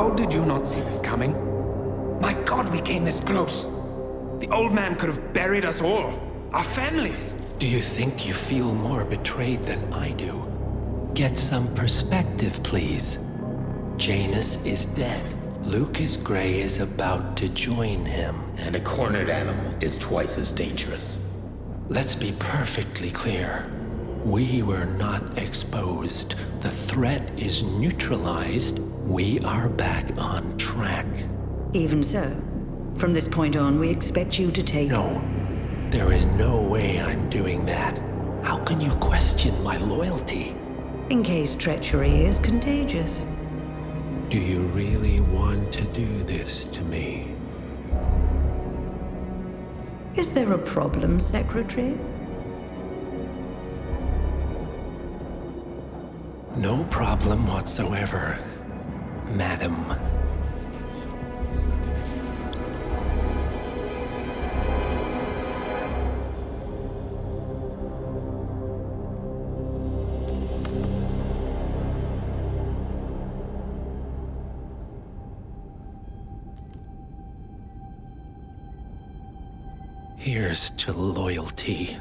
How did you not see this coming? My God, we came this close. The old man could have buried us all. Our families. Do you think you feel more betrayed than I do? Get some perspective, please. Janus is dead. Lucas Gray is about to join him. And a cornered animal is twice as dangerous. Let's be perfectly clear. We were not exposed. The threat is neutralized. We are back on track. Even so, from this point on, we expect you to take... No, there is no way I'm doing that. How can you question my loyalty? In case treachery is contagious. Do you really want to do this to me? Is there a problem, Secretary? No problem whatsoever, Madam. Here's to loyalty.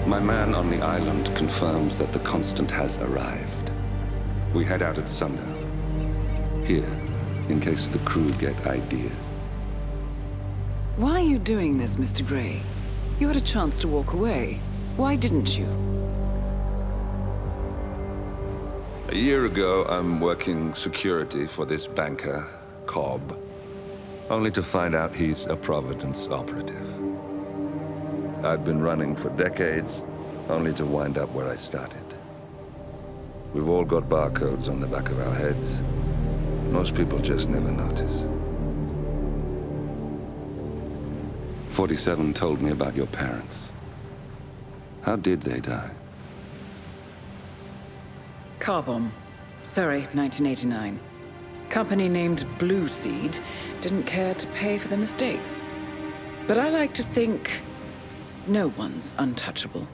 My man on the island confirms that the Constant has arrived. We head out at sundown. Here, in case the crew get ideas. Why are you doing this, Mr. Gray? You had a chance to walk away. Why didn't you? A year ago, I'm working security for this banker, Cobb, only to find out he's a Providence operative. I'd been running for decades, only to wind up where I started. We've all got barcodes on the back of our heads. Most people just never notice. 47 told me about your parents. How did they die? Car bomb. Surrey, 1989. Company named Blue Seed didn't care to pay for their mistakes. But I like to think no one's untouchable.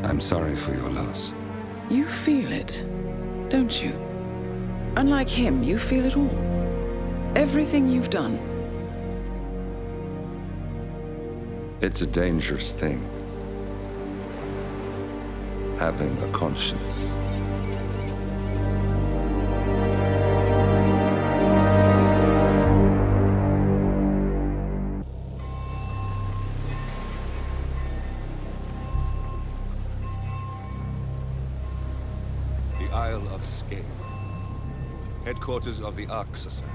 I'm sorry for your loss. You feel it, don't you? Unlike him, you feel it all. Everything you've done. It's a dangerous thing. Having a conscience. The Isle of Skye, headquarters of the Ark Society.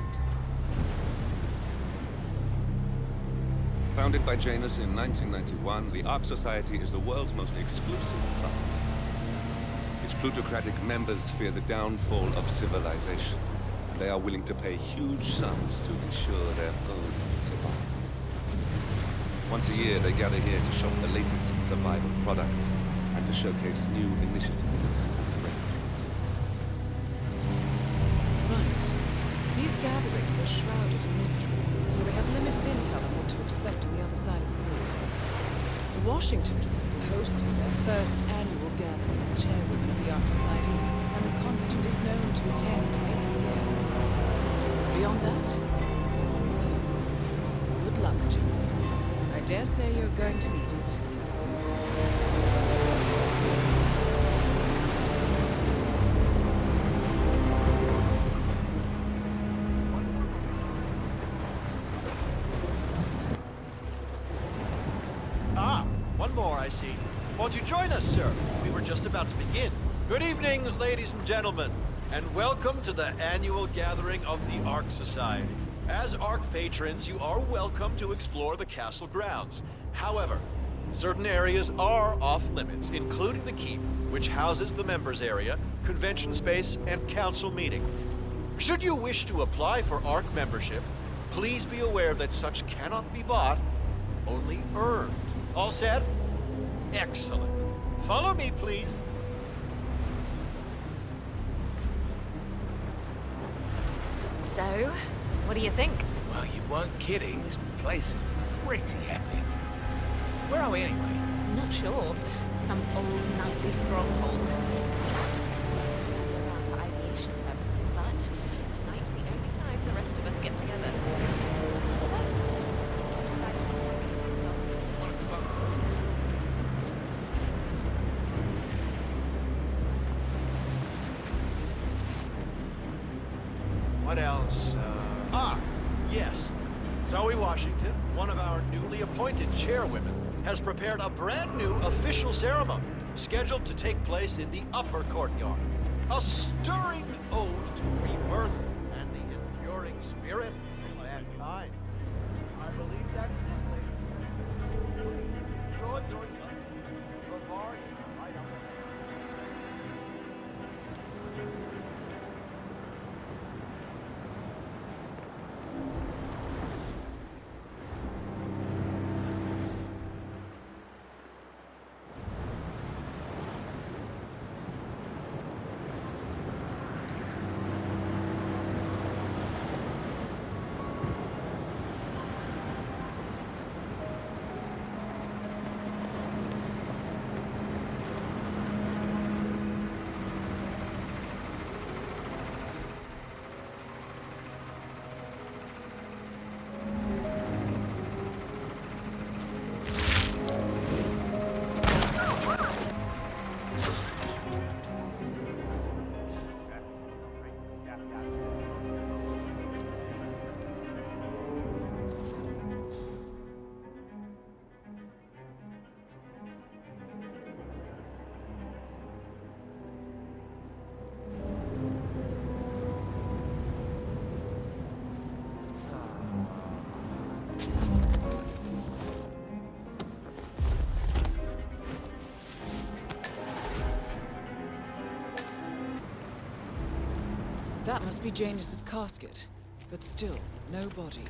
Founded by Janus in 1991, the Ark Society is the world's most exclusive club. Its plutocratic members fear the downfall of civilization. They are willing to pay huge sums to ensure their own survival. Once a year, they gather here to shop the latest survival products and to showcase new initiatives. Right. These gatherings are shrouded in mystery, so we have limited intel on what to expect on the other side of the walls. The Washington twins are hosting their first annual gathering as chairwoman of the Ark Society, and the Constant is known to attend every year. Beyond that, you're on your own. Good luck, gentlemen. I dare say you're going to need it. One more, I see. Won't you join us, sir? We were just about to begin. Good evening, ladies and gentlemen, and welcome to the annual gathering of the Ark Society. As Ark patrons, you are welcome to explore the castle grounds. However, certain areas are off-limits, including the keep, which houses the members area, convention space, and council meeting. Should you wish to apply for Ark membership, please be aware that such cannot be bought, only earned. All set? Excellent. Follow me, please. So, what do you think? Well, you weren't kidding. This place is pretty epic. Where are we anyway? I'm not sure. Some old knightly stronghold. For ideation purposes, but tonight's the only time the rest of us get together. What else? Yes. Zoe Washington, one of our newly appointed chairwomen, has prepared a brand new official ceremony scheduled to take place in the upper courtyard. A stirring ode to rebirth and the enduring spirit of mankind. I believe that's this lady. Good. The bar is right up there. That must be Janus's casket, but still, no body.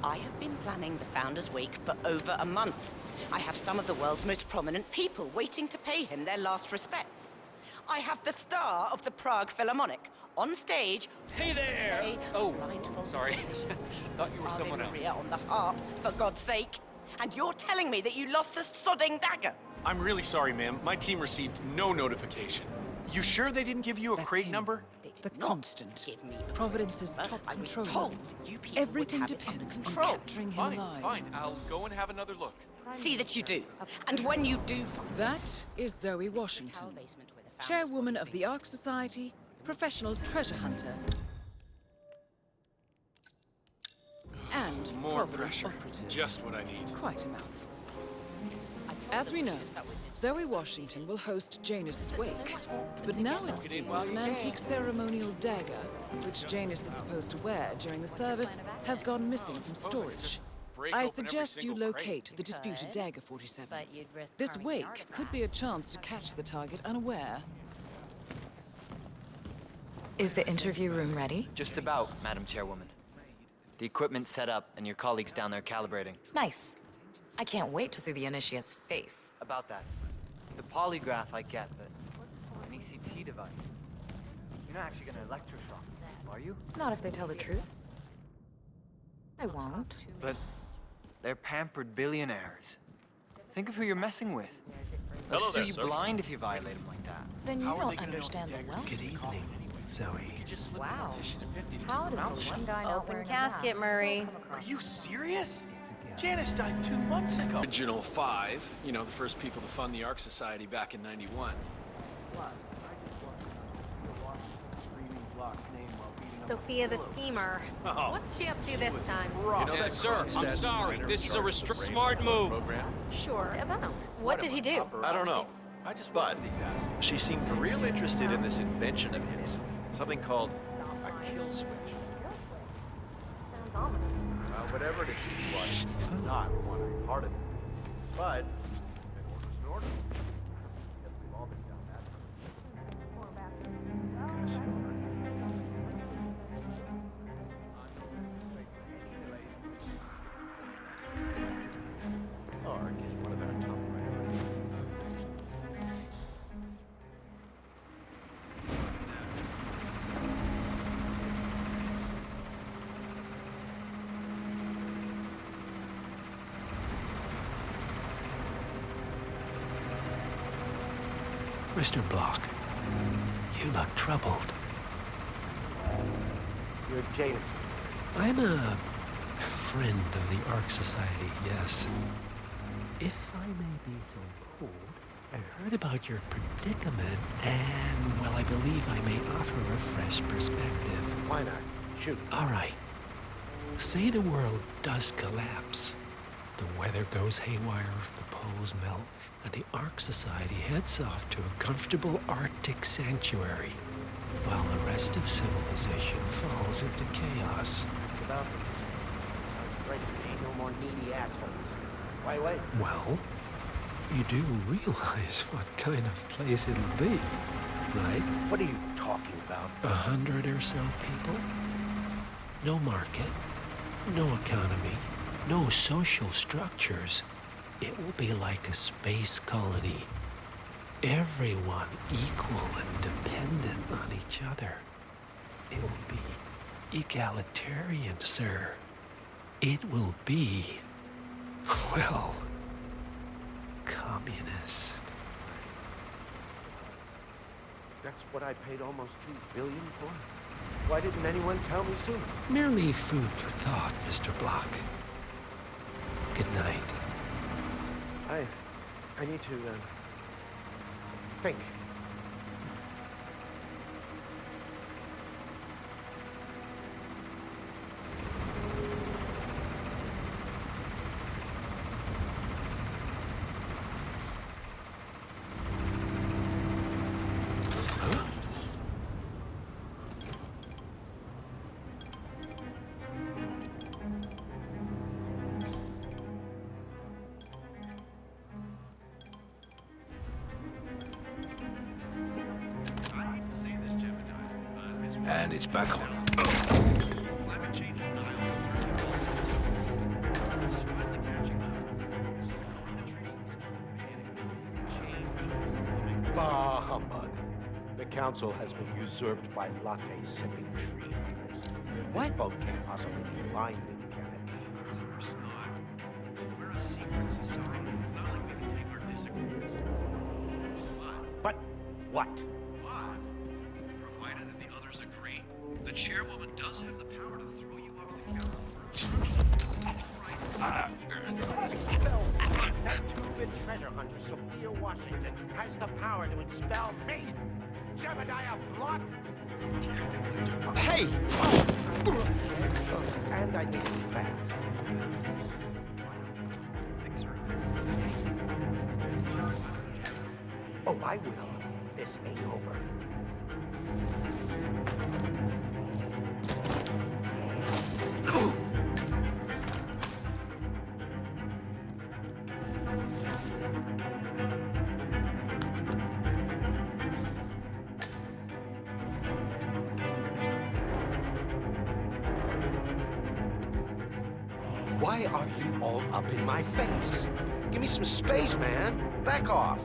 I have been planning the Founders Week for over a month. I have some of the world's most prominent people waiting to pay him their last respects. I have the star of the Prague Philharmonic on stage. Hey there! Oh, sorry. Thought you were someone else. Maria on the harp, for God's sake. And you're telling me that you lost the sodding dagger? I'm really sorry, ma'am. My team received no notification. You sure they didn't give you a crate number? The constant. Give me Providence's top I was control. told you people Everything would have it under depends on control. capturing him alive. Fine. I'll go and have another look. See that you do. And when you do... That is Zoe Washington, chairwoman of the Ark Society, professional treasure hunter, and More Providence pressure. operative. Just what I need. Quite a mouthful. As we know, Zoe Washington will host Janus's wake. But now it seems an antique ceremonial dagger, which Janus is supposed to wear during the service, has gone missing from storage. I suggest you locate the disputed dagger 47. This wake could be a chance to catch the target unaware. Is the interview room ready? Just about, Madam Chairwoman. The equipment's set up, and your colleagues down there calibrating. Nice. I can't wait to see the initiate's face. About that. The polygraph I get, but an ECT device. You're not actually gonna electroshock them, are you? Not if they tell the truth. I won't. But they're pampered billionaires. Think of who you're messing with. They'll Hello sue there, you sir. blind if you violate them like that. Then you don't understand the wealth. Good evening, Zoe. Wow. How does the one guy not Open wearing a casket, mask Murray. Are you serious? Janice died 2 months ago. Original 5, you know, the first people to fund the Ark Society back in '91. Sophia the schemer. Oh. What's she up to this time? You know that sir, I'm sorry. This is a smart move. Sure. About. What did he do? I don't know. But she seemed real interested in this invention of his. Something called a kill switch. Sounds ominous. Whatever it is she was, not want to be part of it. But, an order's an order. Guess we've all been down that Ark is one of our top priorities. Mr. Block, you look troubled. You're James. I'm a friend of the Ark Society, yes. If I may be so bold, I heard about your predicament, and, well, I believe I may offer a fresh perspective. Why not? Shoot. All right. Say the world does collapse. The weather goes haywire, the poles melt, and the Ark Society heads off to a comfortable Arctic sanctuary, while the rest of civilization falls into chaos. About them. Sounds great to me. No more needy assholes. Why wait? Well, you do realize what kind of place it'll be, right? What are you talking about? 100 or so people? No market, no economy, no social structures. It will be like a space colony. Everyone equal and dependent on each other. It will be egalitarian, sir. It will be, well, communist. That's what I paid almost $2 billion for? Why didn't anyone tell me sooner? Merely food for thought, Mr. Block. Good night. I need to, think. And it's back on. Bah humbug. The council has been usurped by latte-sipping tree huggers. What? Folk can't possibly be lying, can it? Of course not. We're a secret society. It's not like we can take our disagreements. But what? What? Provided that the others agree. The chairwoman does have the power to throw you off the council. That two-bit treasure hunter, Sophia Washington, has the power to expel me, Jebediah Block. Hey! And I need it fast. Oh, I will. This ain't over. Why are you all up in my face? Give me some space, man. Back off.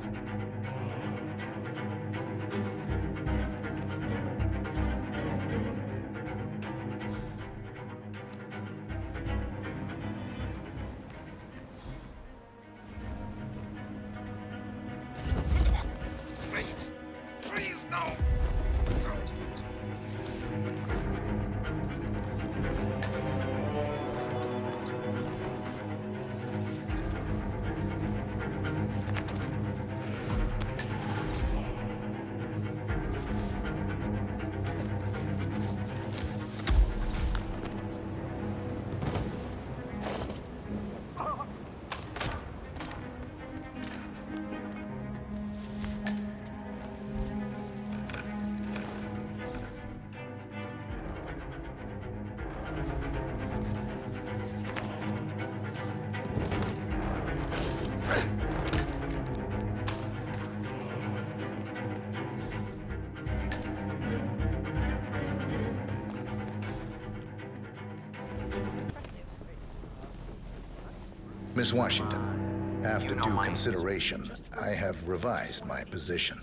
Please, no! Miss Washington, after due consideration, I have revised my position.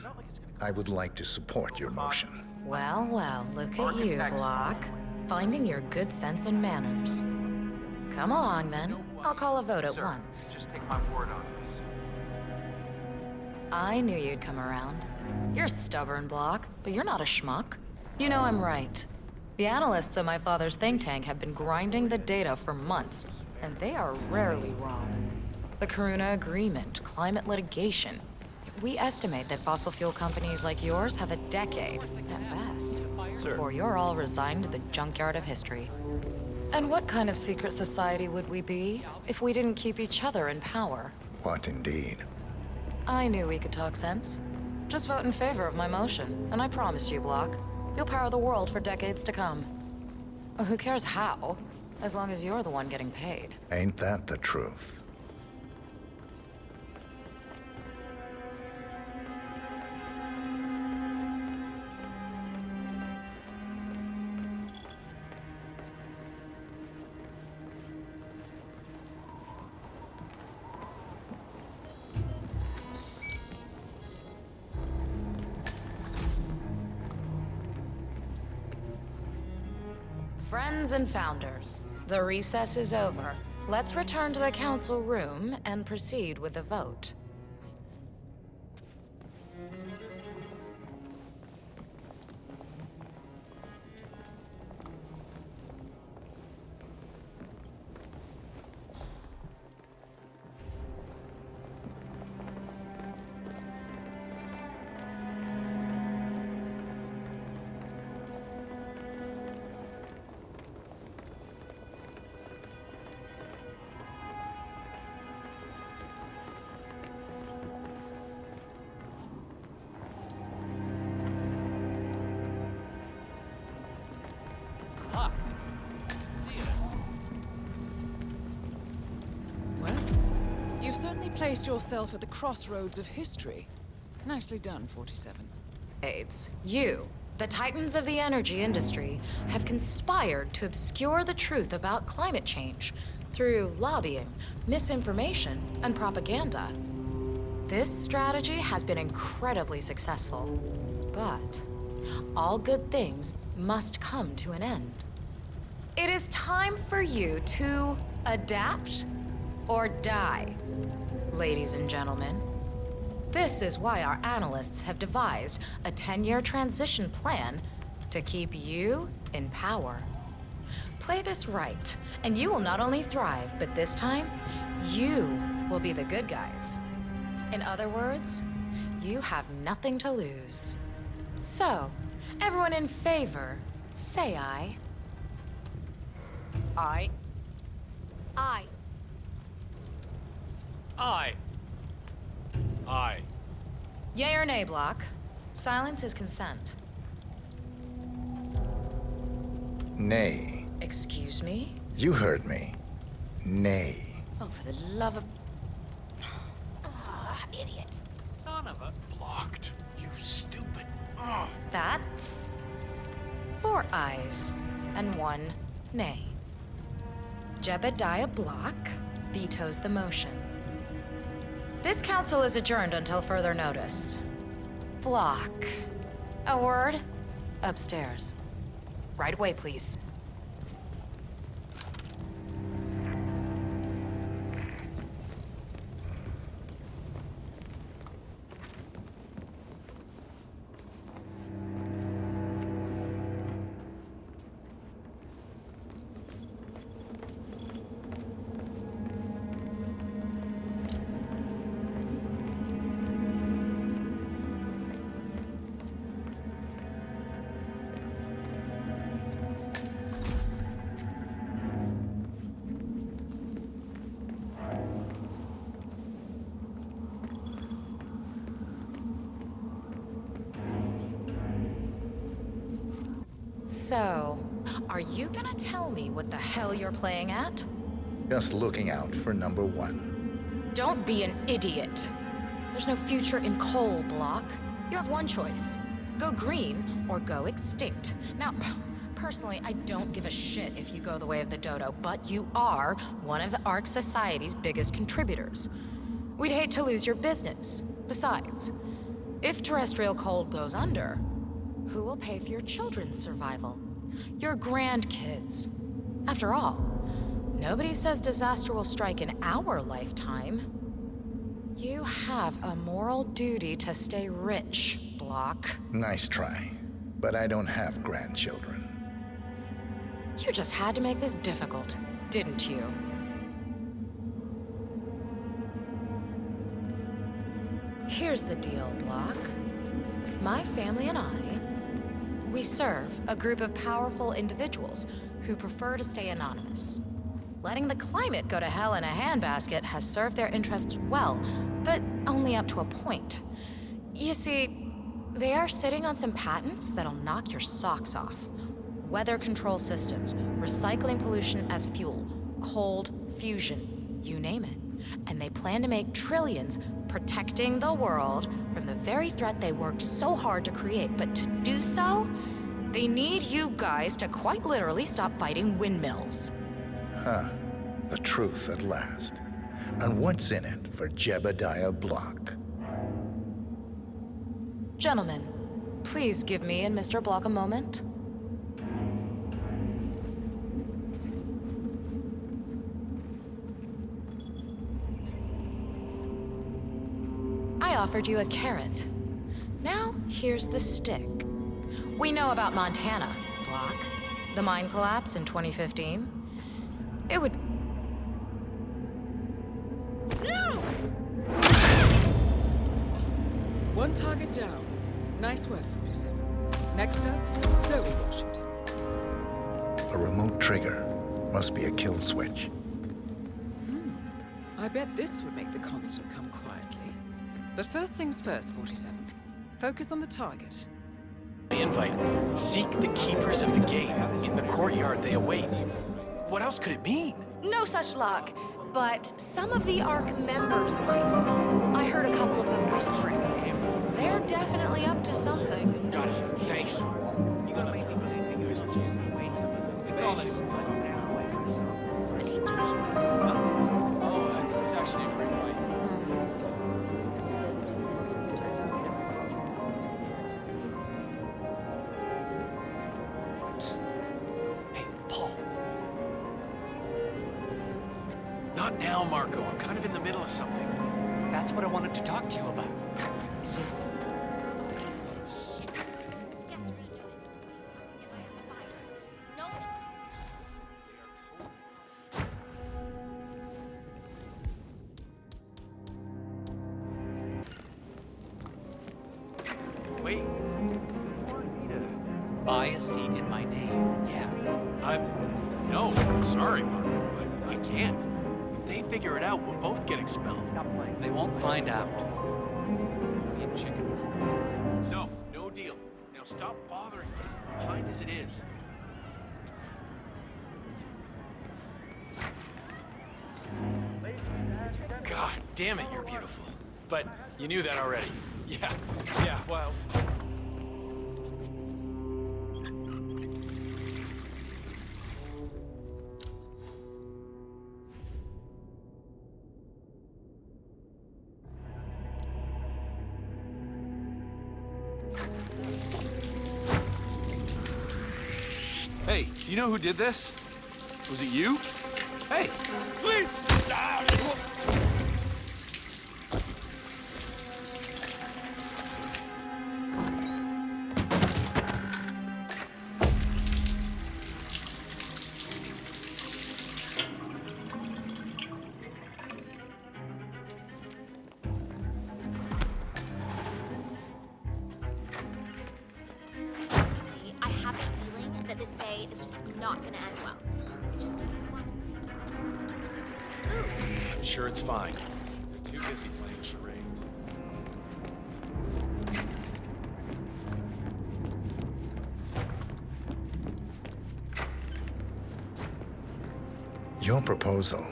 I would like to support your motion. Well, well, look at you, Block. Finding your good sense and manners. Come along, then. I'll call a vote at once. Just take my word on I knew you'd come around. You're a stubborn block, but you're not a schmuck. You know I'm right. The analysts at my father's think tank have been grinding the data for months, and they are rarely wrong. The Karuna Agreement, climate litigation. We estimate that fossil fuel companies like yours have a decade, at best, before you're all resigned to the junkyard of history. And what kind of secret society would we be if we didn't keep each other in power? What indeed? I knew we could talk sense. Just vote in favor of my motion, and I promise you, Block, you'll power the world for decades to come. Who cares how, as long as you're the one getting paid. Ain't that the truth? Friends and founders, the recess is over. Let's return to the council room and proceed with the vote. You've certainly placed yourself at the crossroads of history. Nicely done, 47. You, the titans of the energy industry, have conspired to obscure the truth about climate change through lobbying, misinformation, and propaganda. This strategy has been incredibly successful, but all good things must come to an end. It is time for you to adapt or die, ladies and gentlemen. This is why our analysts have devised a 10-year transition plan to keep you in power. Play this right, and you will not only thrive, but this time, you will be the good guys. In other words, you have nothing to lose. So, everyone in favor, say aye. Aye. Aye. Aye. Aye. Yay or nay, Block? Silence is consent. Nay. Excuse me? You heard me. Nay. Oh, for the love of... Ah, idiot. Son of a... Blocked. You stupid. That's 4 ayes and 1 nay. Jebediah Block vetoes the motion. This council is adjourned until further notice. Block. A word? Upstairs. Right away, please. So, are you gonna tell me what the hell you're playing at? Just looking out for number 1. Don't be an idiot. There's no future in coal, Block. You have one choice. Go green or go extinct. Now, personally, I don't give a shit if you go the way of the dodo, but you are one of the Ark Society's biggest contributors. We'd hate to lose your business. Besides, if terrestrial coal goes under, who will pay for your children's survival? Your grandkids. After all, nobody says disaster will strike in our lifetime. You have a moral duty to stay rich, Block. Nice try, but I don't have grandchildren. You just had to make this difficult, didn't you? Here's the deal, Block. My family and I, we serve a group of powerful individuals who prefer to stay anonymous. Letting the climate go to hell in a handbasket has served their interests well, but only up to a point. You see, they are sitting on some patents that'll knock your socks off. Weather control systems, recycling pollution as fuel, cold fusion, you name it. And they plan to make trillions protecting the world from the very threat they worked so hard to create. But to do so, they need you guys to quite literally stop fighting windmills. Huh. The truth at last. And what's in it for Jebediah Block? Gentlemen, please give me and Mr. Block a moment. I offered you a carrot. Now, here's the stick. We know about Montana, Block. The mine collapse in 2015. It would... No! One target down. Nice work, 47. Next up, Zoe Washington. A remote trigger. Must be a kill switch. I bet this would make the constant come quietly. But first things first, 47. Focus on the target. The invite. Seek the keepers of the gate. In the courtyard they await. What else could it mean? No such luck, but some of the Ark members might. I heard a couple of them whispering. They're definitely up to something. Got it. Thanks. It's all that. Oh, it was actually a great white. Hey, Paul. Not now, Marco. I'm kind of in the middle of something. That's what I wanted to talk to you about. See? Wait. Buy a seat in my name. Yeah. No, sorry, Marco, but I can't. If they figure it out, we'll both get expelled. They won't find out. Me and Chicken. No, no deal. Now stop bothering me. Behind as it is. God damn it, you're beautiful. But you knew that already. Yeah, well... Hey, do you know who did this? Was it you? Hey, please! I have this feeling that this day is just not gonna end well. It just takes one. Ooh. I'm sure it's fine. They're too busy playing charades. Your proposal,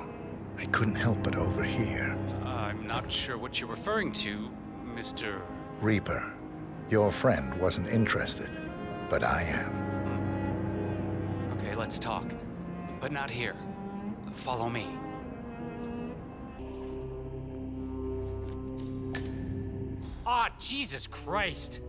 I couldn't help but overhear. I'm not sure what you're referring to, Mr. Reaper, your friend wasn't interested, but I am. Okay, let's talk. But not here. Follow me. Ah, Jesus Christ!